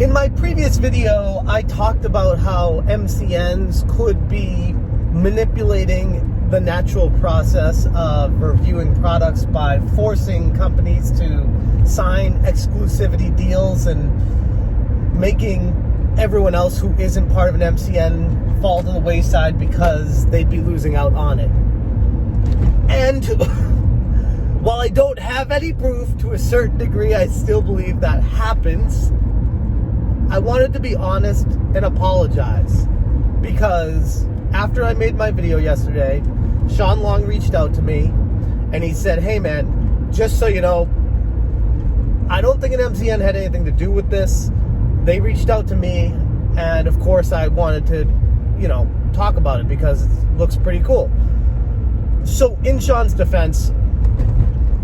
In my previous video, I talked about how MCNs could be manipulating the natural process of reviewing products by forcing companies to sign exclusivity deals and making everyone else who isn't part of an MCN fall to the wayside because they'd be losing out on it. And while I don't have any proof, to a certain degree, I still believe that happens. I wanted to be honest and apologize because after I made my video yesterday, Sean Long reached out to me and he said, "Hey man, just so you know, I don't think an MCN had anything to do with this. They reached out to me and of course I wanted to, talk about it because it looks pretty cool." So in Sean's defense,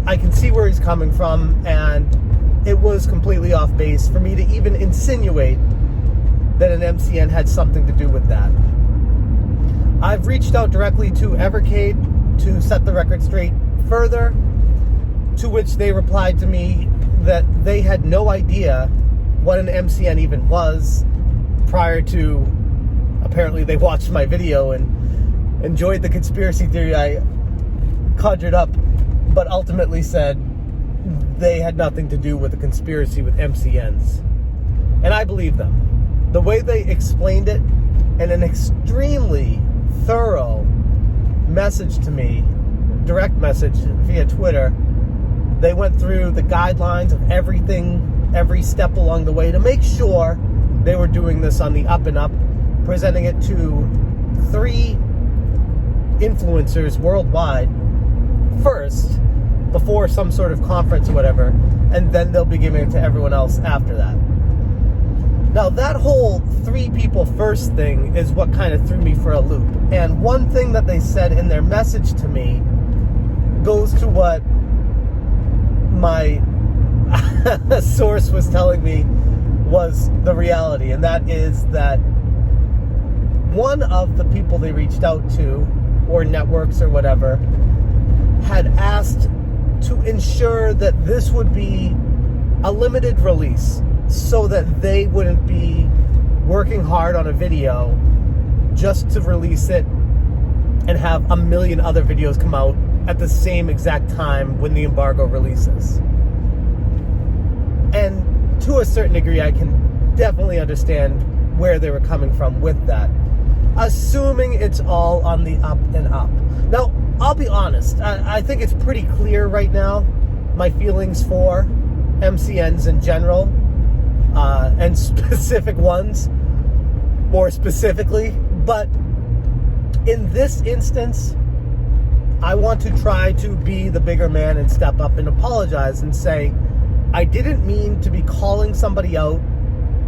I can see where he's coming from, and it was completely off base for me to even insinuate that an MCN had something to do with that. I've reached out directly to Evercade to set the record straight further, to which they replied to me that they had no idea what an MCN even was prior to, apparently they watched my video and enjoyed the conspiracy theory I conjured up, but ultimately said they had nothing to do with the conspiracy with MCNs. And I believe them. The way they explained it in an extremely thorough message to me, direct message via Twitter, they went through the guidelines of everything, every step along the way to make sure they were doing this on the up and up, presenting it to 3 influencers worldwide first, before some sort of conference or whatever, and then they'll be giving it to everyone else after that. Now, that whole 3 people first thing is what kind of threw me for a loop. And one thing that they said in their message to me goes to what my source was telling me was the reality, and that is that one of the people they reached out to, or networks or whatever, had asked to ensure that this would be a limited release so that they wouldn't be working hard on a video just to release it and have a million other videos come out at the same exact time when the embargo releases. And to a certain degree, I can definitely understand where they were coming from with that, assuming it's all on the up and up. Now, I'll be honest, I think it's pretty clear right now, my feelings for MCNs in general, and specific ones, more specifically. But in this instance, I want to try to be the bigger man and step up and apologize and say, I didn't mean to be calling somebody out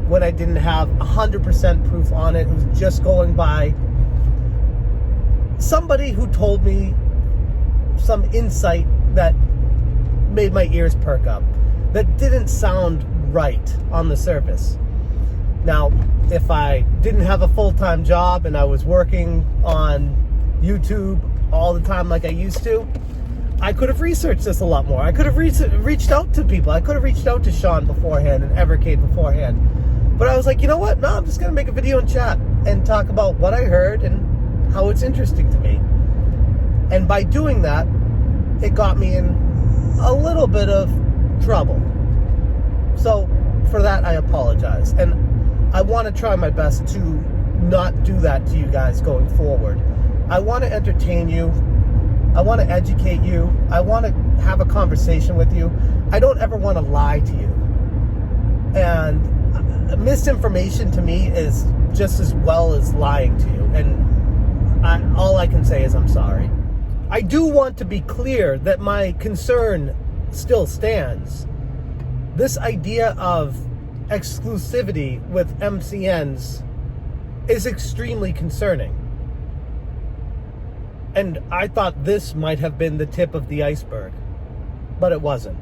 when I didn't have 100% proof on it. It was just going by somebody who told me some insight that made my ears perk up, that didn't sound right on the surface. Now, if I didn't have a full-time job and I was working on YouTube all the time like I used to, I could have researched this a lot more. I could have reached out to people. I could have reached out to Sean beforehand and Evercade beforehand. But I was like, you know what? No, I'm just going to make a video and chat and talk about what I heard and how it's interesting to me. And by doing that, it got me in a little bit of trouble. So for that, I apologize. And I want to try my best to not do that to you guys going forward. I want to entertain you. I want to educate you. I want to have a conversation with you. I don't ever want to lie to you. And misinformation to me is just as well as lying to you. And all I can say is I'm sorry. I do want to be clear that my concern still stands. This idea of exclusivity with MCNs is extremely concerning. And I thought this might have been the tip of the iceberg, but it wasn't.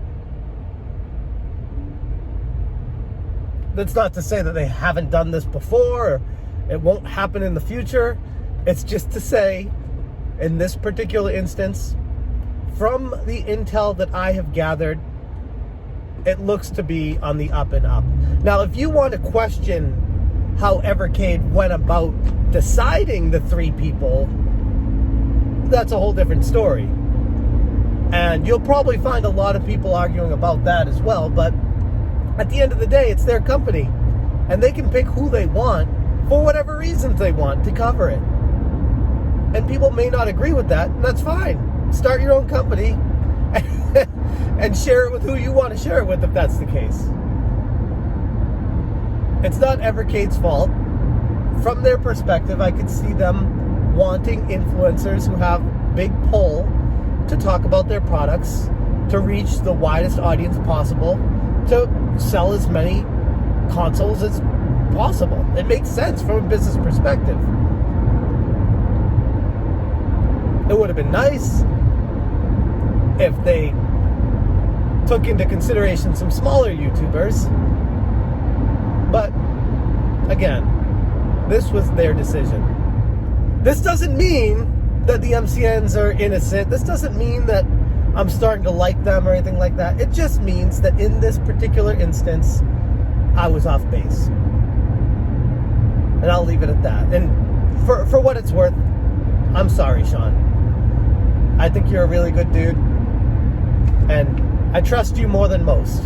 That's not to say that they haven't done this before, or it won't happen in the future. It's just to say, in this particular instance, from the intel that I have gathered, it looks to be on the up and up. Now, if you want to question how Evercade went about deciding the 3 people, that's a whole different story. And you'll probably find a lot of people arguing about that as well, but at the end of the day, it's their company. And they can pick who they want for whatever reasons they want to cover it. And people may not agree with that, and that's fine. Start your own company and share it with who you want to share it with if that's the case. It's not Evercade's fault. From their perspective, I could see them wanting influencers who have big pull to talk about their products, to reach the widest audience possible, to sell as many consoles as possible. It makes sense from a business perspective. It would have been nice if they took into consideration some smaller YouTubers. But again, this was their decision. This doesn't mean that the MCNs are innocent. This doesn't mean that I'm starting to like them or anything like that. It just means that in this particular instance, I was off base. And I'll leave it at that. And for what it's worth, I'm sorry, Sean. I think you're a really good dude. And I trust you more than most.